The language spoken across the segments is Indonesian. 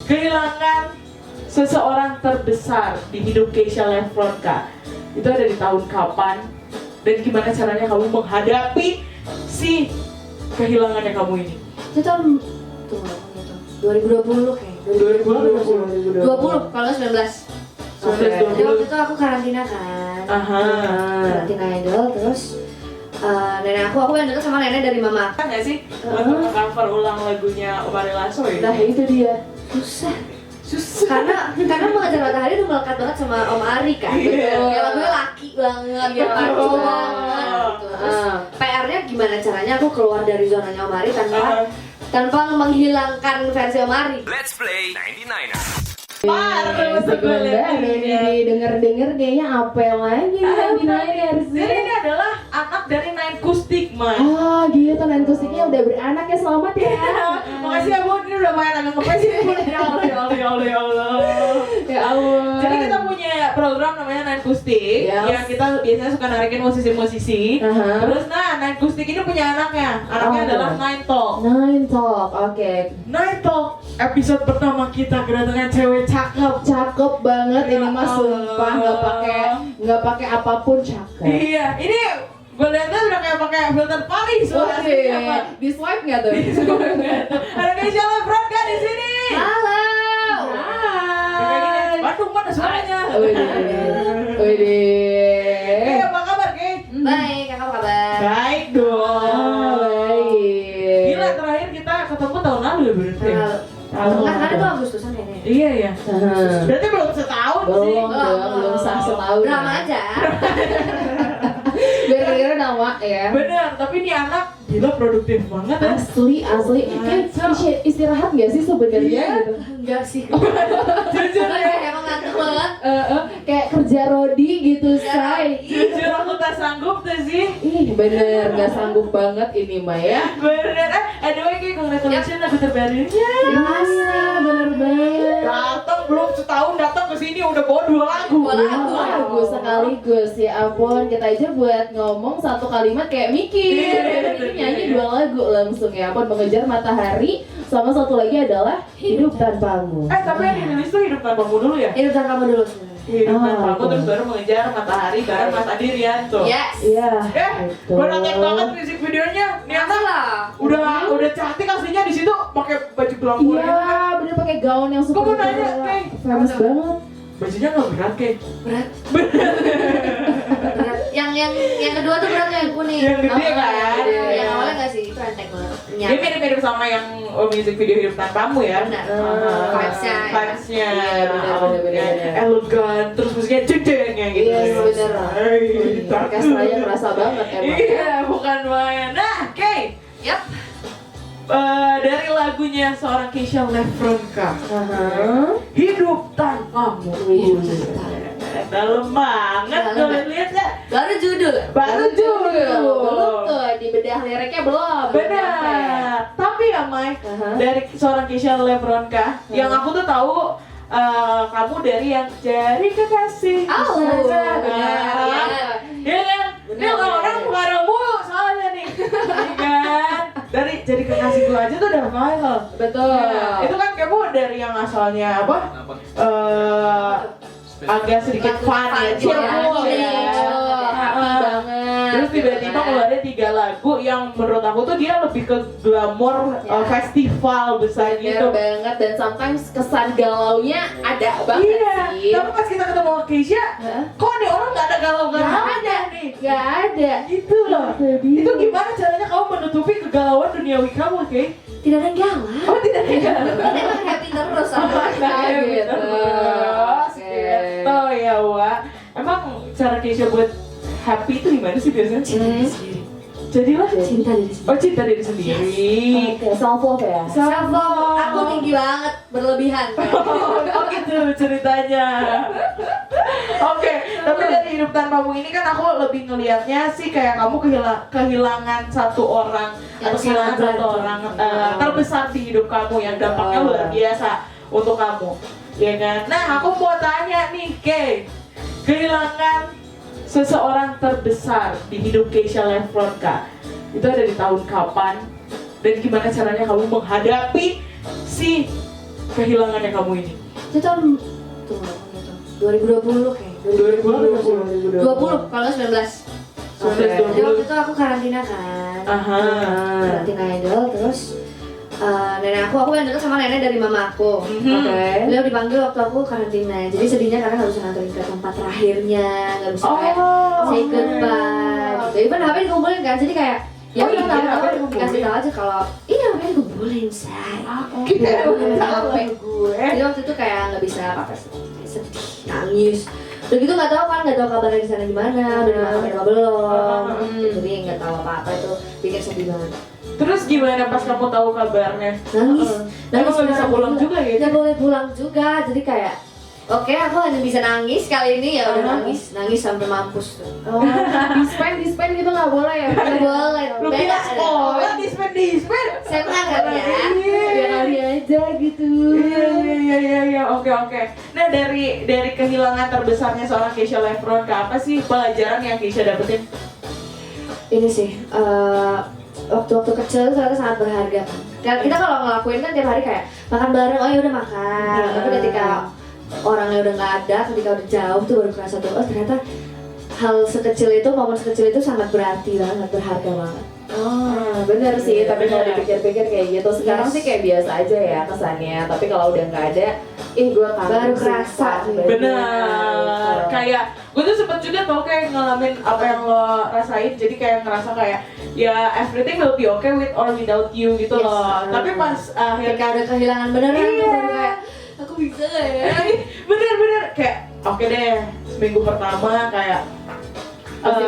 kehilangan seseorang terbesar di hidup Keisha Lefronka itu ada di tahun kapan dan gimana caranya kamu menghadapi si kehilangannya kamu ini? Itu tahun 2020 kayak 2020 kalau 19. Jadi waktu itu aku karantina kan. Karantina idol terus nenek aku yang deket sama nenek dari mama. Kan nggak sih untuk cover ulang lagunya Omari Lasso ya? Nah itu dia susah karena Mengejar Matahari udah melekat banget sama Om Ari kan. Betul. Ya lagunya laki banget, ya laki banget gitu. Terus PR-nya gimana caranya aku keluar dari zonanya Om Ari tanpa menghilangkan versi Om Ari. Let's play 99ers. Parah denger kayaknya apel lagi nih. Jadi ini adalah anak dari Nine Kustik, Man. Ah gitu, Nine Kustiknya udah beranak ya, selamat ya. Makasih ya Bun, ini udah main agak ngepes sih Bun. Ya Allah. Ya Allah. Jadi kita punya program namanya Nine Kustik yang kita biasanya suka narikin musisi-musisi. Terus Nine Kustik ini punya anaknya adalah Nine Talk. Nine Talk, oke. Nine Talk, episode pertama kita kedatangan cewek cakep banget ini mah sumpah, nggak pakai apapun cakep. Iya, ini gue lihat udah kayak pakai filter Paris. Di swipe nggak tuh? Ada Keisha Lefronka di sini. Halo. Hai. Bandung mana suaranya? Widih. Apa kabar, Kay? Baik, kakak apa kabar? Baik dong. Baik. Gila, terakhir kita ketemu tahun lalu ya berarti. Kan itu Agustusan kayaknya. Iya ya. Berarti belum setahun sih. Belum sah setahun. Drama aja. Biar kira nama ya. Bener, tapi ini anak gila produktif banget ya. Asli. Kayak istirahat nggak sih sebenarnya? Gitu? Enggak sih. Jujur ya. Emang ngantuk banget. Kayak kerja rodi gitu, say. Jujur aku tak sanggup tuh sih. Ih bener, nggak sanggup banget ini Mah ya. Bener. Anyway, Kay, congratulations lagu terbarunya. Iya, bener banget. Datang belum setahun datang ke sini udah bawa 2 lagu. Lagu sekaligus, ya ampun, kita aja buat ngomong satu kalimat kayak mikir. Ini nyanyi 2 lagu langsung, ya ampun. Mengejar Matahari sama satu lagi adalah Hidup Tanpamu. Tapi yang ditulis tuh Hidup Tanpamu dulu ya? Hidup tanpamu dulu sebenarnya. Hidup Tanpamu terus baru Mengejar Matahari bareng Mas Adi Rianto. Yes. Iya. Gue nonton banget musik videonya. Nih anak udah cantik aslinya di situ pakai baju glamour. Iya, bener pakai gaun yang super Gua mau nanya, Kay. famous banget. Bajunya nggak berat, Kay? Berat. Yang kedua tuh berat yang kuning. Yang gede kan? Yang awalnya nggak sih, itu enteng banget. Dia mirip-mirip sama yang musik video Hidup Tanpamu ya. Benar. Vibes-nya. Bener. Elegan, terus musiknya jedengnya gitu. Iya, bener. Orkestranya kerasa banget emang. Iya, bukan main. Nah, Kay. Yap. Dari lagunya seorang Keisha Lefronka, Hidup Tanpamu. Dalam banget, gue lihat ya. Baru judul. Belum tuh, di bedah liriknya belum. Benar. Tapi ya Mai, dari seorang Keisha Lefronka, yang aku tuh tahu kamu dari yang Jadi Kekasih. Iya kan? Ini orang pengarang mulu soalnya nih. Iya kan? Dari Jadi Kekasih Gue aja tuh udah viral. Betul. Ya, itu kan kamu dari yang asalnya apa? Agak sedikit fun ya, cheerful ya. Banget. Terus tiba-tiba ngeluarin 3 lagu yang menurut aku tuh dia lebih ke glamour festival besar gitu. Banget, dan sometimes kesan galaunya ada banget sih. Tapi pas kita ketemu Keisha, kok nih orang nggak ada galau-galau? Nggak ada nih, nggak ada. Gitu loh. Itu gimana caranya kamu menutupi kegalauan duniawi kamu, Kay? Tidak ada yang galau. Oh, tidak ada galau. Emang happy terus sama Gitu. Gitu ya, Wak. Emang cara Keisha buat happy itu gimana sih biasanya? Jadilah cinta diri sendiri. Oh, cinta diri sendiri. Oke, self love ya. Self love aku tinggi banget, berlebihan. Oh gitu ceritanya. Oke, tapi dari Hidup Tanpamu ini kan aku lebih ngelihatnya sih kayak kamu kehilangan satu orang Yang atau kehilangan sangat satu berarti. orang terbesar di hidup kamu yang dampaknya luar biasa untuk kamu, ya kan? Nah, aku mau tanya nih, Kay, kehilangan seseorang terbesar di hidup Keisha Lefronka itu ada di tahun kapan dan gimana caranya kamu menghadapi si kehilangannya kamu ini? Itu tahun tuh 2020 kayak 2020 kalau nggak 19. Jadi waktu itu aku karantina kan. Karantina idol terus nenek aku yang dekat sama nenek dari mama aku. Beliau dipanggil waktu aku karantina. Jadi sedihnya karena nggak bisa nganterin ke tempat terakhirnya, nggak bisa kayak say goodbye. Jadi kan HP dikumpulin kan, jadi kayak ya udah tahu dikasih tahu aja kalau iya HP dikumpulin say. HP gue. Jadi waktu itu kayak nggak bisa apa-apa, sedih, nangis. Udah gitu nggak tahu kabarnya di sana gimana, udah dimakamin apa belum. Jadi nggak tahu apa-apa itu bikin sedih banget. Terus gimana pas kamu tahu kabarnya? Nangis nggak bisa pulang juga gitu? Nggak boleh pulang juga, jadi kayak oke, aku hanya bisa nangis kali ini ya udah nangis sampai mampus tuh. Dispen gitu nggak boleh ya? Nggak boleh. Lu kira sekolah dispen? Saya pernah nggak ya? Biar kali aja gitu. Iya, oke. Nah dari kehilangan terbesarnya seorang Keisha Lefron ke apa sih pelajaran yang Keisha dapetin? Ini sih, waktu kecil itu ternyata sangat berharga kan. Kita kalau ngelakuin kan tiap hari kayak makan bareng, oh ya udah makan. Tapi ketika orangnya udah nggak ada, ketika udah jauh tuh baru kerasa tuh, oh ternyata hal sekecil itu, momen sekecil itu sangat berarti banget, berharga banget. Bener sih, tapi kalau dipikir-pikir kayak gitu sekarang sih kayak biasa aja ya kesannya. Tapi kalau udah nggak ada, gue kangen baru kerasa. Bener. Kayak gue tuh sempet juga tau kayak ngalamin apa yang lo rasain. Jadi kayak ngerasa kayak ya everything will be okay with or without you gitu loh. Tapi pas Ketika udah kehilangan beneran tuh baru kayak aku bisa gak ya? Bener kayak oke deh, seminggu pertama kayak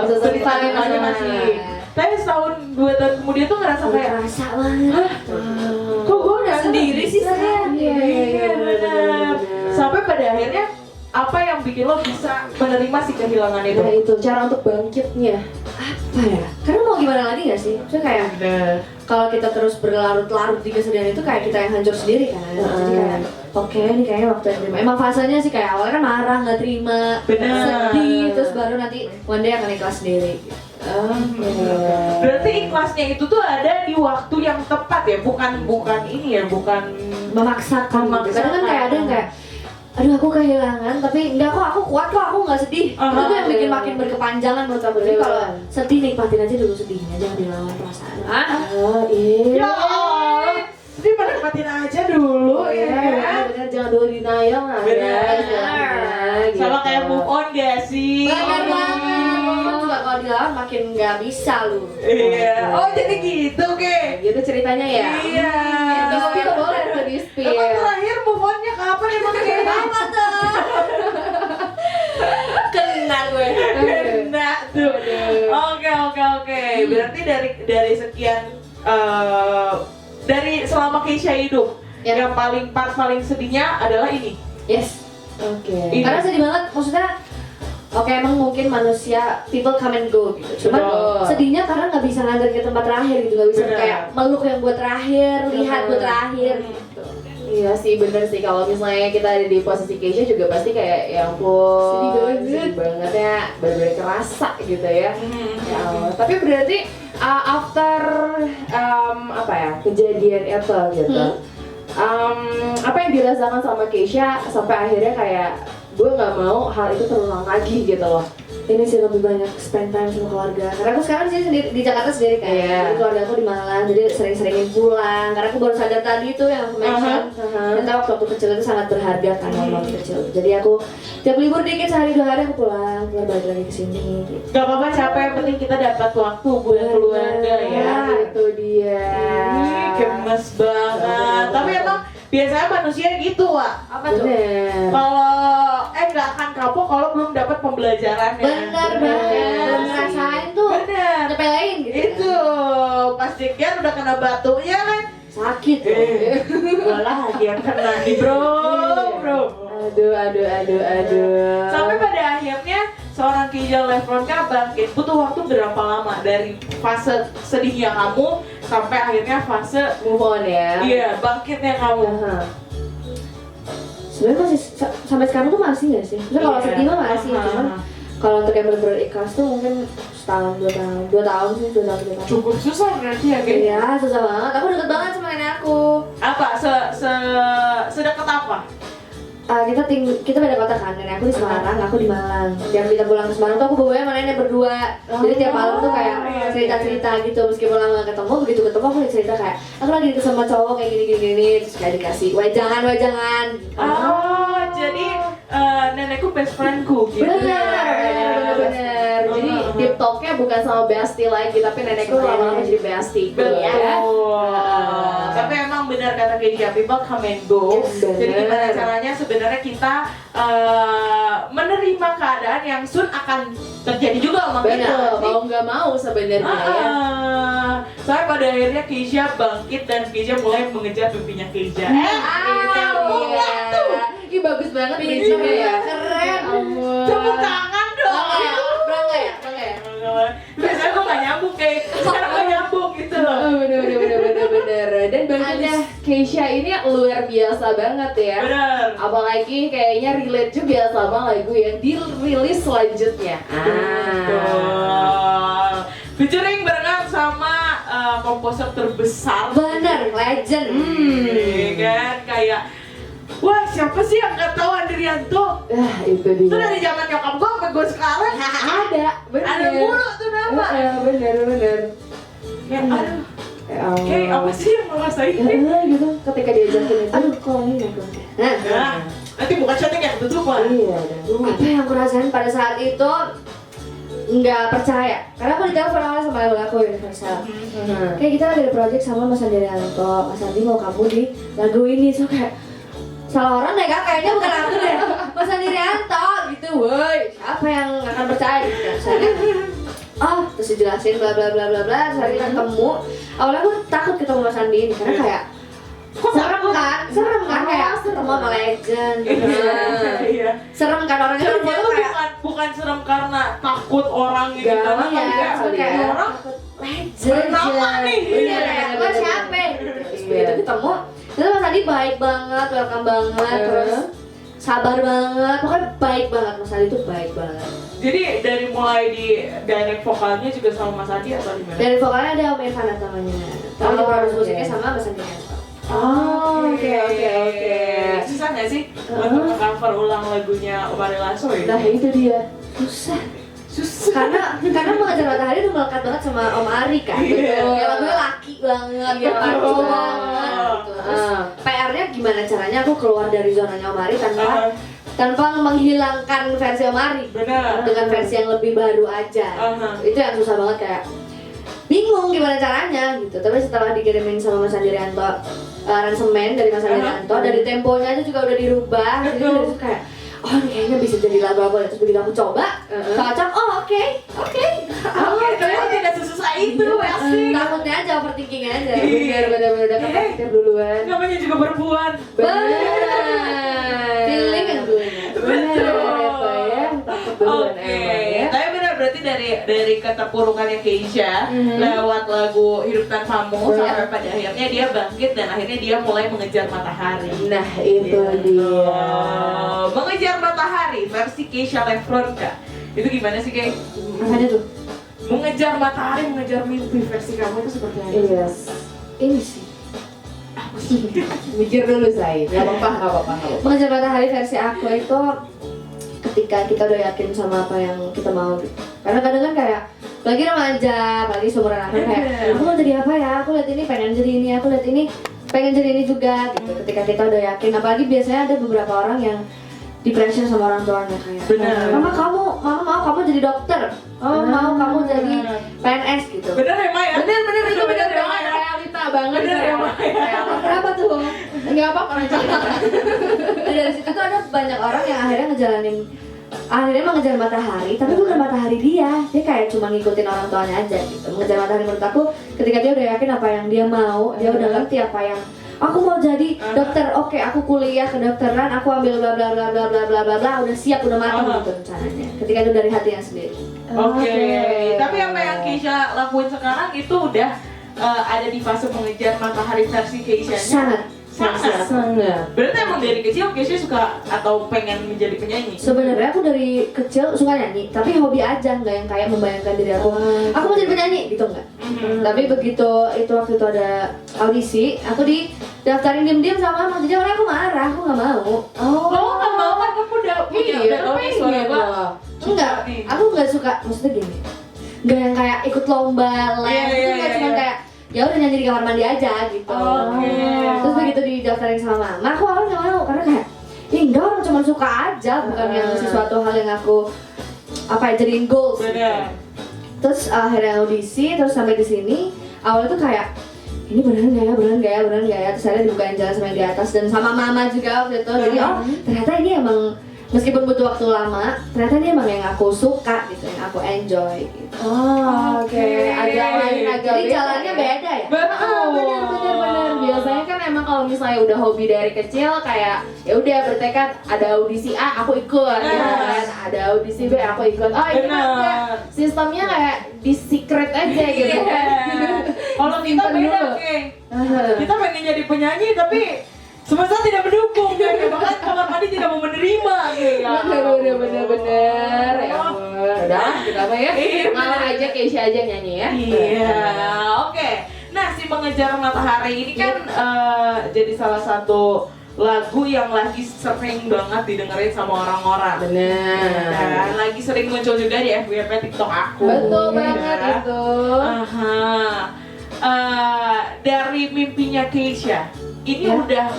sedih aja masih. Tapi setahun 2 tahun kemudian tuh ngerasa kayak kerasa banget. kok gue udah Sendiri sih saya. Iya benar. Sampai pada akhirnya apa yang bikin lo bisa menerima si kehilangan itu? Nah itu cara untuk bangkitnya. Apa ya? Karena mau gimana lagi gak sih? Maksudnya kayak kalau kita terus berlarut-larut di kesedihan itu kayak kita yang hancur sendiri kan. Jadi kayak oke, ini kayaknya waktu yang terima. Emang fasenya sih kayak awalnya kan marah, nggak terima, sedih, terus baru nanti one day akan ikhlas sendiri. Berarti ikhlasnya itu tuh ada di waktu yang tepat ya, bukan ini ya, bukan memaksakan. Kadang kan kayak ada yang kayak aduh aku kehilangan, tapi enggak kok, aku kuat kok, aku nggak sedih. Itu tuh yang bikin makin berkepanjangan menurut aku. Jadi kalau sedih nikmatin aja dulu sedihnya, jangan dilawan perasaan. Ya Allah, sedih menikmatin aja dulu ya. Bener, jangan dulu denial lah. Bener. Sama kayak move on gak sih? Bener banget. Juga kalau dilawan makin nggak bisa lu. Iya. Oh jadi gitu ke? Gitu ceritanya ya. Iya. Di-spill boleh tuh di-spill. Emang terakhir move on-nya kapan emang kayak Apa tuh? Kena gue. Kena tuh. Oke. Berarti dari sekian dari selama Keisha hidup yang paling sedihnya adalah ini. Yes. Ini. Karena sedih banget, maksudnya oke, emang mungkin manusia people come and go gitu. Cuman sedihnya karena nggak bisa nganter ke tempat terakhir gitu, nggak bisa kayak meluk yang buat terakhir, lihat buat terakhir gitu. Iya sih, bener sih. Kalau misalnya kita ada di posisi Keisha juga pasti kayak ya ampun, sedih banget ya, bener-bener kerasa gitu ya. Ya Allah. Tapi berarti after apa ya kejadian itu gitu, apa yang dirasakan sama Keisha sampai akhirnya kayak gue nggak mau hal itu terulang lagi gitu loh. Ini sih lebih banyak spend time sama keluarga. Karena aku sekarang sih sendiri di Jakarta sendiri kan. Jadi keluarga aku di Malang, jadi sering-seringin pulang. Karena aku baru sadar tadi tuh yang aku mention. Ternyata waktu kecil itu sangat berharga kan waktu kecil. Jadi aku tiap libur dikit sehari 2 hari aku pulang, balik lagi ke sini. Gitu. Gak apa-apa, capek, yang penting kita dapat waktu buat keluarga ya. Itu dia. Ini gemes banget. Tapi emang biasanya manusia gitu, Wak. Apa tuh? Kalau nggak akan kapok kalau belum dapat pembelajarannya. Bener banget. Belum ngerasain tuh. Bener. Nyepelein gitu. Itu pas Jekian udah kena batunya kan. Sakit tuh. Gue lagi yang kena nih bro. Aduh. Sampai pada akhirnya seorang Keisha Lefron bangkit butuh waktu berapa lama dari fase sedihnya kamu sampai akhirnya fase Move on ya. iya bangkitnya kamu. Sebenarnya masih sampai sekarang tuh masih nggak sih? Maksudnya kalau sedih mah masih, cuman kalau untuk yang bener-bener ikhlas tuh mungkin setahun 2 tahun sih 2 tahun. Cukup susah berarti ya, Ge? Iya, susah banget. Aku deket banget sama nenek aku. Apa? Sedekat apa? Kita beda kota kan, nenek aku di Semarang, aku di Malang. Tiap kita pulang ke Semarang tuh aku bawa sama nenek berdua. Jadi tiap malam tuh kayak cerita-cerita gitu, meskipun lama gak ketemu, begitu ketemu aku cerita kayak aku lagi deket sama cowok kayak gini, terus kayak dikasih wejangan. Oh, jadi nenekku best friendku gitu. Bener. Jadi deep talknya bukan sama bestie lagi, tapi nenekku lama-lama jadi bestie. Betul. Ya. Tapi emang benar kata Keisha, people come and go. Yes, Jadi bener. gimana caranya sebenarnya kita menerima keadaan yang soon akan terjadi juga sama kita. Betul, mau nggak mau sebenarnya ya. Soalnya pada akhirnya Keisha bangkit dan Keisha mulai mengejar mimpinya Keisha. Iya. Ih bagus banget prinsipnya ya. Keren. Ampun. Tepuk tangan dong. Bangga ya? Biasanya gue gak nyambung kayak sekarang gue nyambung gitu loh. Oh, bener. Dan bangkitnya Keisha ini luar biasa banget ya. Bener. Apalagi kayaknya relate juga sama lagu yang dirilis selanjutnya. Betul. Featuring barengan sama komposer terbesar. Bener, legend. Iya kan kayak wah siapa sih yang gak tahu Andrianto? Itu Itu dia. dari zaman nyokap gue sampai gue sekarang Ada, bener. ada mulu tuh nama. Bener. Ya aduh, Ya Allah. kayak apa sih yang ngerasain ini? Gitu, ketika diajakin itu. Aduh, kok ini aku. Nah, Nah, nanti bukan chatting ya, tutupan. Iya. apa yang aku rasain pada saat itu nggak percaya. Karena aku ditelepon awalnya sama label aku Universal. Kayak kita lagi ada project sama Mas Andrianto. Mas Andi mau kamu di lagu ini, so kayak salah orang deh kak, kayaknya bukan aku deh. Mas Andrianto gitu, woi siapa yang akan percaya gitu kan. Soalnya, terus dijelasin bla bla bla bla bla. Soalnya kita ketemu, awalnya aku takut ketemu Mas Andi ini karena kayak serem kan kayak ketemu sama legend. Iya. Serem kan orangnya Serem tuh itu kayak bukan serem karena takut orang gitu, Gak, karena iya, kayak soalnya orang legend. bernama nih. Iya, kayak lo siapa? Terus begitu ketemu, terus Mas Adi baik banget, welcome banget, terus sabar banget, pokoknya baik banget. Mas Adi tuh baik banget. Jadi dari mulai di direct vokalnya juga sama Mas Adi atau gimana? Dari vokalnya ada Om Irfan namanya, tapi produksi musiknya sama Mas Andrianto. Oke. Susah nggak sih untuk cover ulang lagunya Om Ari Lasso ya? Nah itu dia. Susah. Susah. Karena Mengejar Matahari udah melekat banget sama Om Ari kan. Iya. Kayak lagunya laki banget, Iya, laki betul. banget gitu. Terus PR-nya gimana caranya aku keluar dari zonanya Om Ari tanpa menghilangkan versi Om Ari. Benar. Dengan versi yang lebih baru aja. Itu yang susah banget, kayak bingung gimana caranya gitu. Tapi setelah dikirimin sama Mas Andrianto aransemen dari Mas Andrianto, dari temponya aja juga udah dirubah. Jadi dari situ kayak oh ini kayaknya bisa jadi lagu apa. Terus begitu aku coba, cocok. Oke. Ternyata tidak sesusah itu pasti. Takutnya aja, overthinking aja. Bener udah kepikir duluan. Namanya juga perempuan. Feeling yang dulunya. Bener Eva ya, takut duluan Oke, emang ya. tapi benar berarti dari keterpurukannya Keisha lewat lagu Hidup Tanpamu sampai pada akhirnya dia bangkit dan akhirnya dia mulai mengejar matahari. Nah itu dia. Mengejar matahari versi Keisha Lefronka. Itu gimana sih Kay? Apanya tuh? Mengejar matahari, mengejar mimpi versi kamu itu seperti apa? Yes. Ini sih. Mikir dulu say. Gak apa-apa. Mengejar Matahari versi aku itu ketika kita udah yakin sama apa yang kita mau gitu. Karena kadang kan kayak lagi remaja, apalagi seumuran aku kayak aku mau jadi apa ya, aku lihat ini pengen jadi ini, aku lihat ini pengen jadi ini juga gitu. Ketika kita udah yakin, apalagi biasanya ada beberapa orang yang di pressure sama orang tuanya kayak Benar. mama mau kamu jadi dokter, mau kamu jadi PNS gitu. Bener ya Maya? Bener itu bener ya, banget, Maya? realita banget. Bener ya, Maya? Kayak kenapa tuh? Enggak apa-apa cerita. Nah, dari situ tuh ada banyak orang yang akhirnya mengejar matahari, tapi bukan matahari dia kayak cuma ngikutin orang tuanya aja gitu. Mengejar matahari menurut aku ketika dia udah yakin apa yang dia mau, dia udah ngerti apa yang aku mau jadi dokter, oke aku kuliah kedokteran, aku ambil bla bla bla bla bla bla bla bla, udah siap, udah matang gitu rencananya. Ketika itu dari hatinya sendiri. Oke. Tapi apa yang Keisha lakuin sekarang itu udah ada di fase mengejar matahari versi Keisha-nya? Sangat. Sangat. Berarti emang dari kecil Keisha suka atau pengen menjadi penyanyi? Sebenarnya aku dari kecil suka nyanyi, tapi hobi aja, nggak yang kayak membayangkan diri aku mau jadi penyanyi gitu nggak. Tapi begitu waktu itu ada audisi, aku didaftarin diem-diem sama mama, jadi awalnya aku marah, aku nggak mau. Lo nggak mau kan kamu udah punya Iya, tahu nih suara pengen gua. loh. Enggak, aku nggak suka, maksudnya gini, nggak yang kayak ikut lomba les, Iya, itu iya, nggak iya, cuma iya. kayak ya udah nyanyi di kamar mandi aja gitu. Oke. Terus begitu didaftarin sama mama, aku awalnya nggak mau karena kayak, ih enggak, orang cuma suka aja, bukan yang sesuatu hal yang aku jadiin goals. Bener. Terus akhirnya audisi, terus sampai di sini awalnya tuh kayak ini beneran gak ya, terus akhirnya dibukain jalan sama yang di atas dan sama mama juga waktu itu. Jadi ternyata ini emang meskipun butuh waktu lama, ternyata ini emang yang aku suka gitu, yang aku enjoy gitu. Oke. Agak lain, agak Jadi beda jalannya ya. beda ya? Bener. Biasanya kan emang kalau misalnya udah hobi dari kecil kayak ya udah bertekad ada audisi A aku ikut, gitu kan. Ada audisi B aku ikut. Oh ini kan kayak sistemnya kayak di secret aja gitu. Kalau kita Simpen beda, dulu. oke. Kita pengen jadi penyanyi tapi semesta tidak mendukung, bahkan kamar mandi tidak mau menerima, gitu. Bener. Ya ampun. Udah, kita apa ya? Iya, Ngalah aja Keisha aja nyanyi ya. Iya, oke. Nah, si Mengejar Matahari ini kan jadi salah satu lagu yang lagi sering banget didengerin sama orang-orang. Bener. Dan lagi sering muncul juga di FYP TikTok aku. Betul Ya. banget itu. Dari mimpinya Keisha, ini udah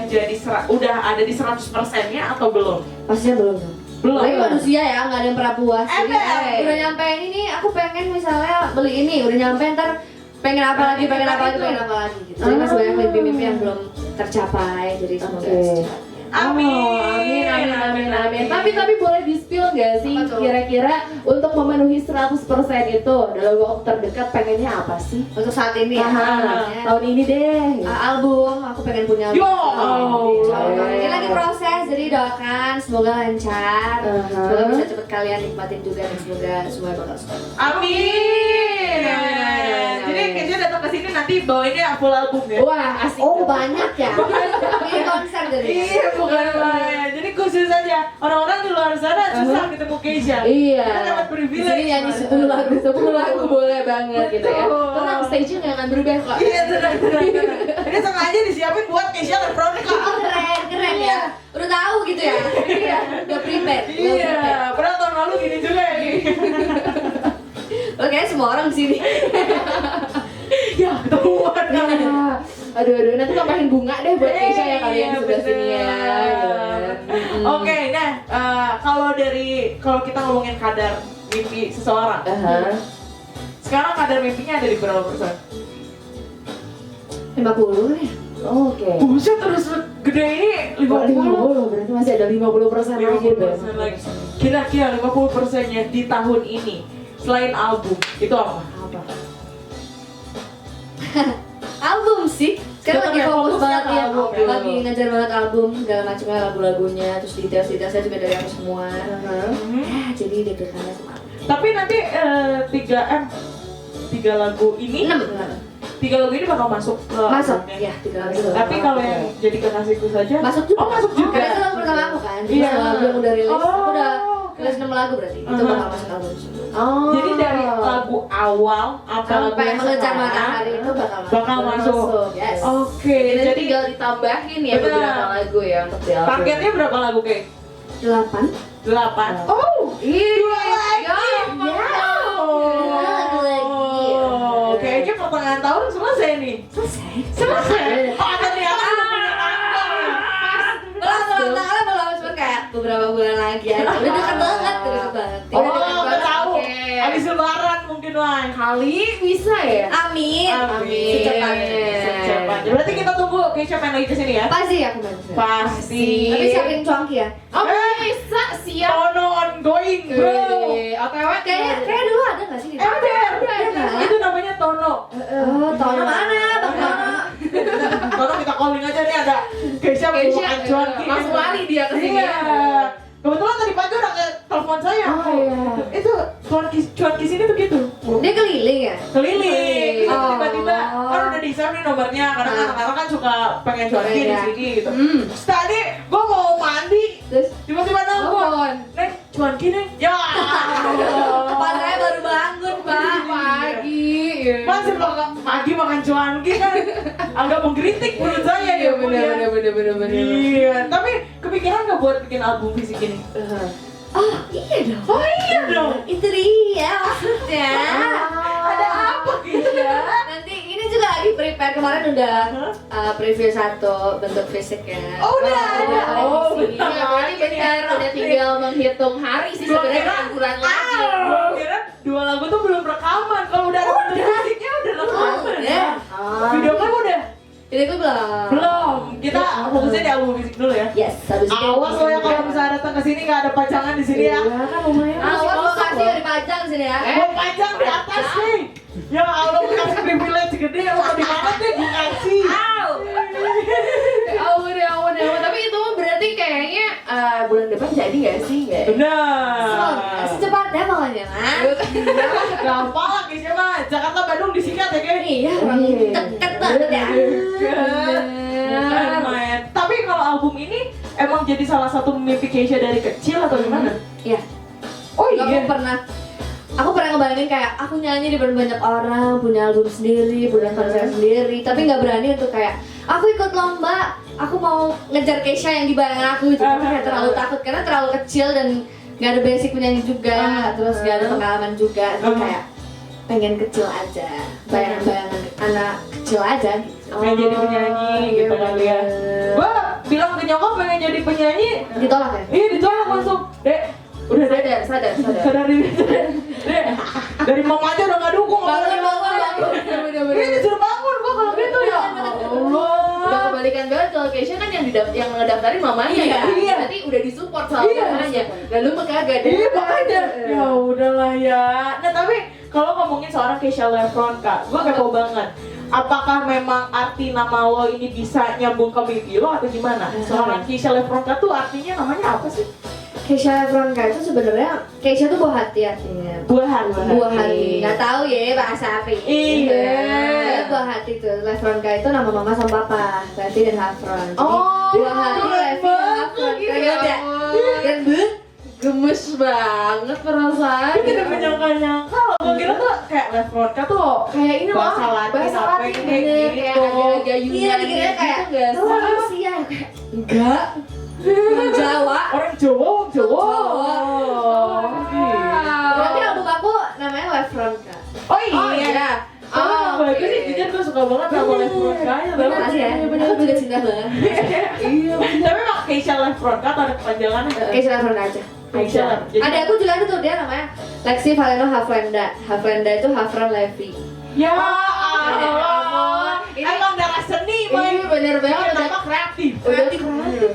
jadi udah ada di 100%-nya atau belum? Pastinya belum. Belum. Tapi manusia ya, nggak ada yang pernah puas. Jadi Emang. udah nyampein ini, aku pengen misalnya beli ini, udah nyampe ntar pengen apa lagi gitu. Jadi masih banyak mimpi-mimpi yang belum tercapai, jadi semoga Oke. secepatnya. Amin. Oh, amin. Tapi boleh di-spill nggak sih Apa tuh? kira-kira untuk memenuhi 100% itu dalam waktu terdekat pengennya apa sih? Untuk saat ini ya, Aha, tahun ini deh. album, aku pengen punya album. Yo, Ini lagi proses, jadi doakan semoga lancar, semoga bisa cepet kalian nikmatin juga dan semoga semuanya bakal suka. Amin. Jadi Keisha datang ke sini nanti bawainnya full album ya. Wah, asik. Oh banyak ya, ini konser jadi. Iya, bukan main. Jadi khusus aja orang-orang di luar sana susah ketemu Keisha. Iya. Kita dapat Di privilege. sini nyanyi Mas. 10 lagu boleh banget gitu ya. Betul. Tenang, stage-nya nggak akan berubah kok. Iya, tenang. Ini sengaja disiapin buat Keisha Elektronika. Oh keren ya, udah tahu gitu ya. Iya, udah prepare. Iya, padahal tahun lalu gini juga ya nih. Oke, semua orang di sini. Ya, ketahuan kan. Ya, aduh, nanti tambahin bunga deh buat Keisha ya kalian Iya, sebelah sini ya. bener. Gitu kan. Oke, nah kalau kita ngomongin kadar mimpi seseorang, sekarang kadar mimpinya ada di berapa persen? 50 ya. Oke. Buset, terus gede ini 50. 50 berarti masih ada 50% lagi tuh. 50% lagi. Kira-kira 50%-nya di tahun ini selain album itu apa? Album sih. Sekarang Tetep lagi ya, fokus fokusnya banget ke ya. album. Lagi ngejar banget album, segala macamnya lagu-lagunya, terus detail-detailnya juga dari aku semua. Ya, jadi deg-degannya semangat. Tapi nanti 3 lagu ini 3 lagu ini bakal masuk ke Masuk, albumnya. ya 3 lagu. Tapi kalau yang jadi kekasihku saja Masuk juga. Oh, masuk juga. Karena itu lagu pertama aku kan. Jadi Iya. semua lagu yang udah rilis, aku udah Oh, rilis 6 lagu berarti. Itu bakal masuk album semua. Oh. jadi dari lagu awal sampai lagu Sampai yang mengejar sekarang matahari itu bakal masuk. bakal masuk. Yes. Oke, Jadi jadi tinggal ditambahin ya Benar. beberapa lagu ya untuk di album. targetnya berapa lagu, Kay? 8. 8. Oh, Iya. Lagu lagi. Kayaknya pertengahan tahun selesai nih. Selesai. Oh, ternyata udah punya tanggal ya. Belum, cuma kayak beberapa bulan lagi aja. Udah deket banget, Oh, Udah deket banget. tahu. Oke. Habis lebaran mungkin lah. Kali bisa ya? Amin. Amin. Secepatnya. Berarti kita tunggu Keisha main lagi kesini ya? Pasti aku main. Pasti. Tapi siapin cuanki ya. Oh bisa, siap. Tono ongoing, bro. OTW Kayaknya dulu ada nggak sih? Ada. Itu namanya Tono. Oh, Tono mana? Bang Tono. Tono kita calling aja nih ada Keisha Keisha bawa acuan langsung lari dia ke sini. Iya. Kebetulan tadi pagi udah telepon saya. Oh, iya. Itu cuan kis ini tuh gitu. Dia keliling ya? Keliling. Terus Oh. tiba-tiba kan udah di save nih nomornya. Karena anak-anak kan suka pengen cuan kis di Iya. sini gitu. Terus tadi gue mau mandi, Terus tiba-tiba nelfon. Neng, cuan kis nih. Ya. Pak saya baru bangun, Pak. Pagi. Iya. Masih pagi makan cuan kis kan agak menggelitik menurut saya ya. Bu, ya. Bener. Iya, tapi kepikiran nggak buat bikin album fisik ini? Oh iya dong. Oh iya dong. Itu dia maksudnya. Ada apa gitu ya? Nanti ini juga lagi prepare, kemarin udah preview satu bentuk fisiknya. Oh udah ada. Oh, Revisi. benar. Berarti benar udah tinggal menghitung hari sih sebenarnya pengangguran lagi. Kira 2 lagu tuh belum rekaman. Kalau udah ada bentuk fisiknya udah rekaman. Udah. Video kan udah? Jadi gue belum. Belum. Kita fokusnya di album fisik dulu ya. Yes, habis itu. Awas lo ya kalau misalnya datang ke sini nggak ada pajangan di sini ya. Iya kan lumayan. Awas lo kasih dari pajang sini ya. Mau pajang di atas nih. Ya Allah kasih privilege gede lo di mana deh gue kasih. Awan. Tapi itu berarti kayaknya bulan depan jadi nggak sih? Nggak? Benar. Secepatnya pokoknya, Mas. Gampang lah guys ya mah. Jakarta Bandung disikat ya guys. Iya, orang deket banget ya. Bukan main. Tapi kalau album ini emang jadi salah satu mimpi Keisha dari kecil atau gimana? Iya. Oh Aku pernah ngebayangin kayak aku nyanyi di depan banyak orang, punya album sendiri, punya konser sendiri, tapi nggak berani untuk kayak aku ikut lomba, aku mau ngejar Keisha yang di bayangan aku, jadi kayak terlalu takut karena terlalu kecil dan nggak ada basic penyanyi juga, terus nggak ada pengalaman juga, jadi kayak pengen kecil aja, bayangan anak kecil aja. Gitu. pengen jadi penyanyi gitu kali ya. Gua bilang ke nyokap pengen jadi penyanyi, Ditolak ya? iya ditolak langsung. Dek, udah dek. Sadar. Sadar diri. Dek, dari mama aja udah nggak dukung. Bangun. Ini disuruh bangun gua kalau gitu ya. Allah. Udah kebalikan banget kalau Keisha kan yang ngedaftarin mamanya ya. Iya. Berarti udah disupport sama Iya. mamanya. Lalu mah kagak deh. Iya makanya. Ya udahlah ya. Nah tapi kalau ngomongin seorang Keisha Lefron kak, gue kepo banget. Apakah memang arti nama lo ini bisa nyambung ke mimpi lo atau gimana? Seorang Keisha Lefron kak tuh artinya namanya apa sih? Keisha Lefronka itu sebenarnya Keisha tuh buah hati artinya. Buah hati. Nggak tahu ya bahasa apa. Iya. Buah hati tuh. Lefronka itu nama mama sama papa, Levi dan Hafron. Jadi, Oh, buah hati Levi dan Hafron. Keren ya? Keren banget. Gemes banget perasaan. Gue tidak menyangka-nyangka loh. Gue kira tuh kayak Lefron kak tuh Kayak ini loh, bahasa Latin bahasa apa Latin kayak bener, kayak gitu. agak-agak Yunani Iya, dikira kayak gitu nggak sih? lu orang Rusia ya? Kayak enggak. Orang Jawa. Orang Jawa. Berarti album aku namanya Lefronka. Oh iya. Oh, bagus sih. Jujur gue suka banget sama Lefron kak. Terima kasih ya. Aku juga cinta banget. Iya. Tapi emang Keisha Lefron kak ada kepanjangannya. Keisha Lefronka aja. Keisha. Ada aku juga ada tuh dia namanya Lexi Valeno Haflenda. Haflenda itu Hafron Levi. Ya ampun. Allah. Emang darah seni, Boy. Iya bener banget. Nama kreatif. Udah kreatif.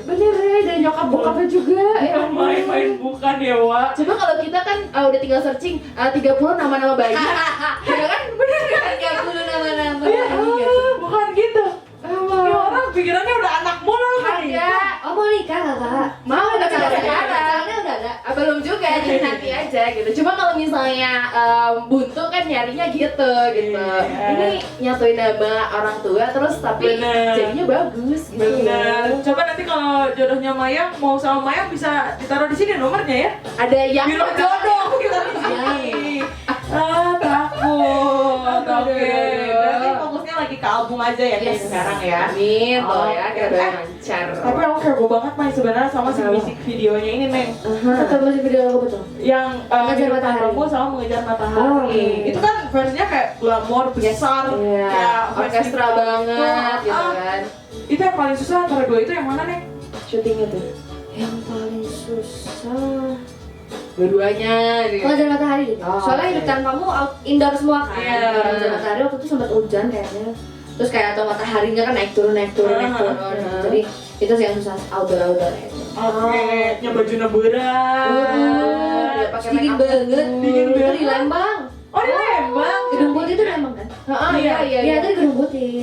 Bener ya, dari nyokap bokapnya juga. Ya ampun. Main-main bukan ya, Wak. Coba kalau kita kan udah tinggal searching 30 nama-nama bayi. Ya kan bener kan? 30 nama-nama. Bukan gitu. Ini orang pikirannya udah anak mulu kali. Ada. Oh mau nikah kakak? Mau udah Calonnya sekarang. udah ada. Belum juga, jadi nanti aja gitu. Cuma kalau misalnya buntu kan nyarinya gitu. Iya. Ini nyatuin nama orang tua terus tapi Bener. jadinya bagus gitu. Bener. Coba nanti kalau jodohnya Mayang mau sama Mayang bisa ditaruh di sini nomornya ya. Ada yang Biro jodoh kita di sini. Takut. Oke. Berarti fokusnya lagi ke album aja ya guys Yes. sekarang ya. Amin tuh ya, Oke. kita doain lancar. Tapi aku kepo banget Mai sebenarnya sama si musik videonya ini Neng. Atau masih video aku betul? Yang Mengejar Hidup Matahari. Tanpamu sama Mengejar Matahari. Oh, iya. Itu kan versinya kayak glamor besar. Iya, Ya, orkestra festival banget gitu. gitu kan. Itu yang paling susah antara dua itu yang mana Neng? Syutingnya tuh. Yang paling susah. Dua-duanya gitu. Mengejar Matahari deh. Oh, Soalnya oke. Hidup Tanpamu indoor semua kan. Iya. Mengejar Matahari waktu itu sempat hujan kayaknya. Terus kayak atau mataharinya kan naik turun. Jadi itu sih yang susah outdoor kayaknya. Oke, yang baju neburan. Dia pakai Dingin make up banget. Dingin Itu banget. di Lembang. Oh di Lembang. Gedung Putih itu Lembang kan? Heeh, iya. Iya itu di Gedung Putih.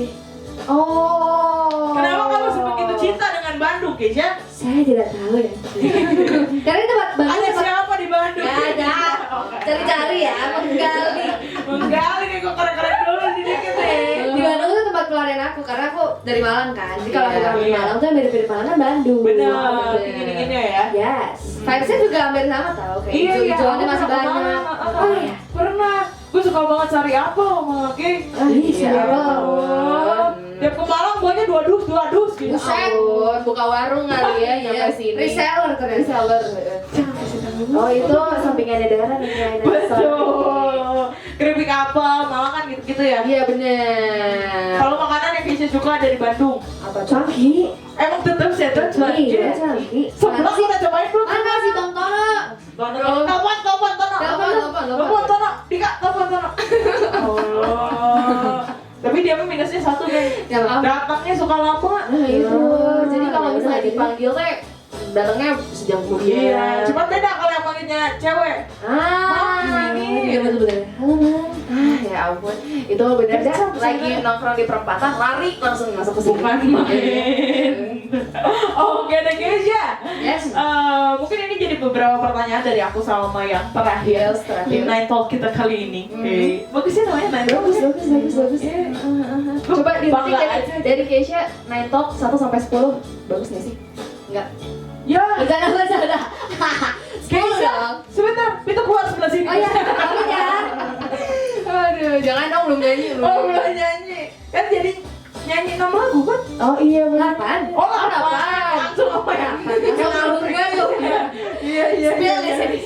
Oh. Kenapa kamu sebegitu cinta dengan Bandung, Keisha? Saya tidak tahu ya. Karena tempat Bandung Ada tempat siapa di Bandung? nggak ada. Cari-cari ya, menggali. Menggali nih, kok keren-keren dulu dikit nih. Di Bandung tuh tempat keluaran aku karena aku dari Malang kan. Jadi kalau aku di Iya. Malang tuh yang mirip-mirip Malang kan Bandung. Bener, dingin-dinginnya ya. Yes. Vibes-nya juga hampir sama tau. Kayak Iya, hijau-hijauannya aku masih pernah ke banyak. Malang. Oh iya. Pernah. Gue suka banget cari apel sama Ki. Iya. Tiap ke Malang buahnya 2 dus gitu. Buset. Ampun, buka warung kali ya nyampe sini. Reseller ternyata. Reseller. Oh itu sampingannya Dara nih. Betul. Keripik apel, Malang kan gitu-gitu ya. Iya bener. Kalau makanan yang Keisha suka dari Bandung, Apa tuh? Cangki. emang tetap sih ada Iya, cangki. Sebelah Mana udah cobain belum? Mana sih Bang Tono? Telepon, Tono. Telepon, Tono. Dika, telepon, Tono. Oh. Tapi dia minusnya satu deh. Ya, maaf. Datangnya suka lama. Nah itu. Jadi kalau misalnya dipanggil teh datangnya sejam kemudian. Iya, cuma beda kalau yang manggilnya cewek. Ah, Iya betul-betul. Halo Bang. ya ampun. Itu bener dah. Lagi nongkrong di perempatan, lari langsung masuk ke sini. Bukan main. Oke deh guys ya. Yes. Mungkin ini jadi beberapa pertanyaan dari aku sama yang terakhir Yes, terakhir. di Nine Talk kita kali ini. Bagus ya namanya Nine Talk. Bagus. Iya. Coba di Bangga aja. dari Keisha 9 talk 1 sampai 10. Bagus nggak sih? Enggak. Ya, Enggak ada. Keisha, sebentar, itu keluar sebelah sini. Oh iya, pamit ya. Aduh, jangan dong belum nyanyi lu. Oh, belum nyanyi. Kan jadi nyanyi 6 lagu kan? Oh iya benar. 8. Oh, 8. Langsung apa ya? Yang album gue tuh. Iya. Spill di sini.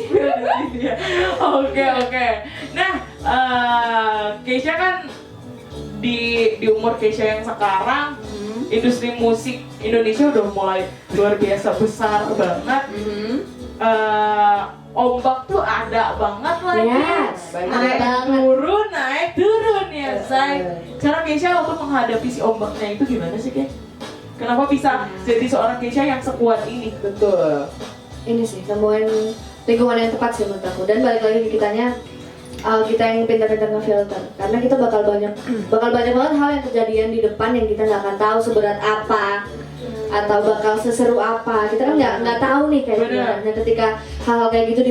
Iya. Oke. Nah, Keisha kan di umur Keisha yang sekarang, industri musik Indonesia udah mulai luar biasa besar banget. Ombak tuh ada banget lagi. Yes, naik banget. turun ya, say. Cara Keisha untuk menghadapi si ombaknya itu gimana sih, Ke? Kenapa bisa jadi seorang Keisha yang sekuat ini? Betul. Ini sih temuan lingkungan yang tepat sih menurut aku. Dan balik lagi ke kitanya, kita yang pintar-pintar ngefilter. Karena kita bakal banyak banget hal yang kejadian di depan yang kita nggak akan tahu seberat apa atau bakal seseru apa. Kita kan nggak tahu nih kayak gimana. Nah, ketika hal-hal kayak gitu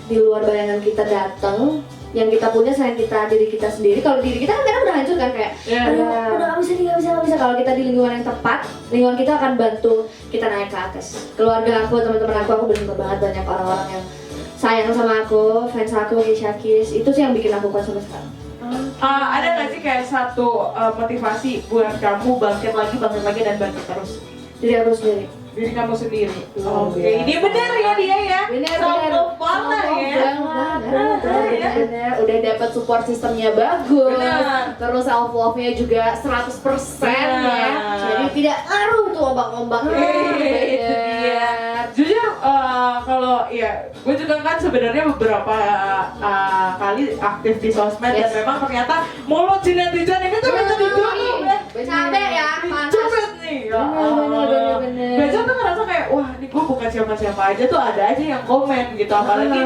di luar bayangan kita datang, yang kita punya selain diri kita sendiri. Kalau diri kita kan kadang udah hancur kan kayak udah nggak bisa. Kalau kita di lingkungan yang tepat, lingkungan kita akan bantu kita naik ke atas. Keluarga aku, teman-teman aku bener banget banyak orang-orang yang sayang sama aku, fans aku, Keisha-Kiss. Itu sih yang bikin aku kuat sampai sekarang. Ada nggak sih kayak satu motivasi buat kamu bangkit lagi dan bangkit terus? Diri aku sendiri. Diri kamu sendiri. Oke, biasa. ini benar ya dia ya. Bener. Self-love banget ya. Bener, udah dapat support sistemnya bagus. Bener. Terus self love-nya juga 100% ya. Bener. Jadi tidak ngaruh tuh ombak-ombaknya. Iya. Jujur kalau ya gue juga kan sebenarnya beberapa kali aktif di sosmed dan memang ternyata mulut si netizen ini tuh bisa dijual ya. Capek ya, panas. Cupet nih. Ya Bener. Biasa tuh ngerasa kayak wah ini gue bukan siapa-siapa aja tuh ada aja yang komen gitu apalagi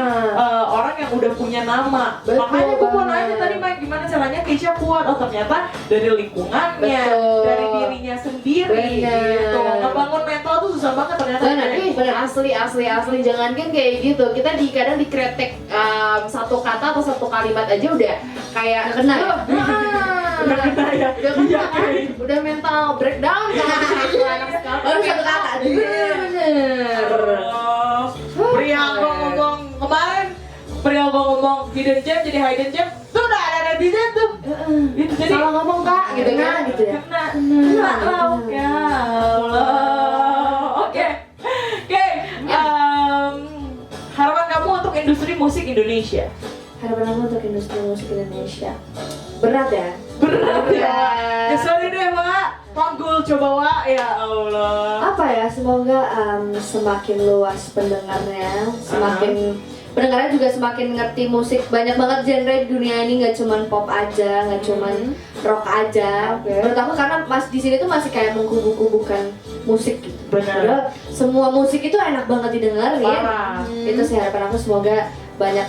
orang yang udah punya nama. Betul Makanya gue mau banget. nanya tadi Mike gimana caranya Keisha kuat. Oh ternyata dari lingkungannya, Betul. dari dirinya sendiri gitu. Ngebangun mental tuh susah banget ternyata. Bener asli jangankan kayak gitu kita kadang dikritik satu kata atau satu kalimat aja udah kayak Udah kena ya? Udah kena ya? udah kena Iya, kan kayak- udah mental breakdown kan anak sekarang Baru satu kata. bener Pria gue ngomong kemarin, pria gue ngomong hidden gem jadi hidden gem, tuh udah ada netizen tuh. Itu jadi salah ngomong kak gitu Kena kan gitu ya. kena lauk ya Allah. Oke, harapan kamu untuk industri musik Indonesia? Harapan aku untuk industri musik Indonesia berat ya. Berat ya. Ya sorry deh Mbak, panggul coba Wak ya Allah. Apa ya, semoga semakin luas pendengarnya, semakin pendengarnya juga semakin ngerti musik. Banyak banget genre di dunia ini, nggak cuman pop aja, nggak cuman rock aja. Menurut aku karena di sini tuh masih kayak mengkubu-kubukan musik gitu. Benar. Padahal semua musik itu enak banget didengerin. Parah. Itu sih harapan aku, semoga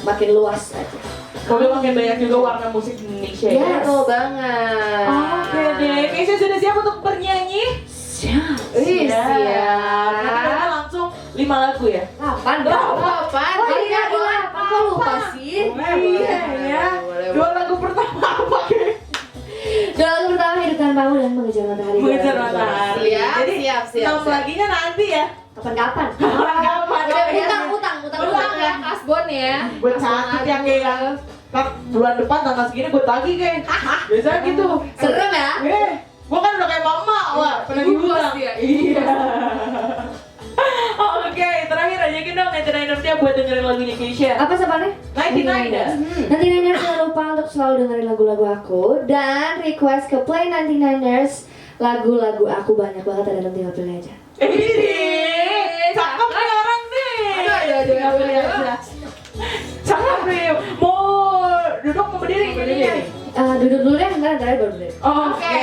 makin luas aja. Semoga makin banyak juga warna musik di Indonesia ya. Yes. betul banget Oke deh, Keisha sudah siap untuk bernyanyi? Siap. Ih, siap. Nanti kita langsung 5 lagu ya. 8 dong. 8. Oh iya, 8. Kok lupa sih? Iya ya. 2 lagu pertama apa Kay? 2 lagu pertama Hidupkan Kamu dan Mengejar Matahari. Mengejar Matahari. Siap, Jadi siap, 6 laginya nanti ya. Kapan-kapan. Kapan? Utang ya kasbon ya. Gue sakit yang kayak bulan depan tanggal segini gue tagih Kay. Biasanya gitu. Serem ya? Gue kan udah kayak mama, wah pernah Ibu diutang. bos dia. Iya. Oh, oke, terakhir aja dong 99ers dia buat dengerin lagunya Keisha. Apa sebenarnya? 99ers. Nanti Niners jangan lupa untuk selalu dengerin lagu-lagu aku dan request ke Play 99ers lagu-lagu aku banyak banget, ada dalam tinggal pilih aja. Cakep nih orang nih. Aduh. Tinggal pilih aja. Cakep nih. Mau duduk mau berdiri? Duduk dulu deh, ntar baru deh. Oke.